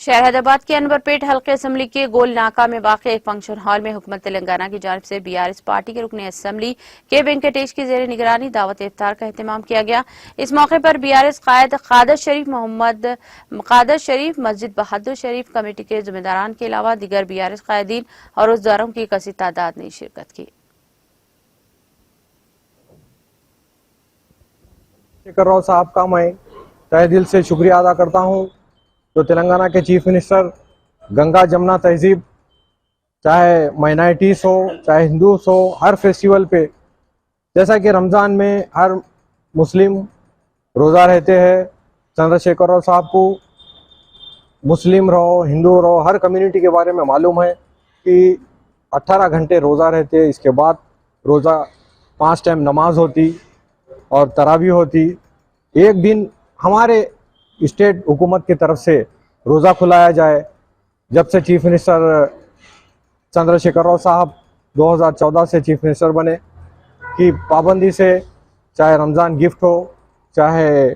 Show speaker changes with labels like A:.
A: शहर हैदराबाद के अनवरपेट हल्के असम्बली के गोल नाका में वाक़ एक फंक्शन हॉल में हुकूमत तेलंगाना की जानिब से बीआरएस पार्टी के रुकन असम्बली के वेंकटेश की जेर निगरानी दावत इफ्तार का एहतमाम किया गया। इस मौके पर बीआरएस कायद कादर शरीफ, मस्जिद बहादुर शरीफ कमेटी के जिम्मेदारान के अलावा दीगर बीआरएस कायदीन और रोजगारों की कसी तादाद ने शिरकत की।
B: शेखर राव साहब का मैं तहे दिल से शुक्रिया अदा करता हूं। तो तेलंगाना के चीफ मिनिस्टर गंगा जमुना तहजीब, चाहे माइनॉरिटीज़ हो चाहे हिंदूस हो, हर फेस्टिवल पे जैसा कि रमज़ान में हर मुस्लिम रोज़ा रहते हैं, चंद्रशेखर राव साहब को मुस्लिम रहो हिंदू रहो हर कम्युनिटी के बारे में मालूम है कि 18 घंटे रोज़ा रहते। इसके बाद रोज़ा 5 टाइम नमाज होती और तरावी होती। एक दिन हमारे स्टेट हुकूमत की तरफ से रोज़ा खुलाया जाए। जब से चीफ मिनिस्टर चंद्रशेखर राव साहब 2014 से चीफ मिनिस्टर बने कि पाबंदी से, चाहे रमज़ान गिफ्ट हो चाहे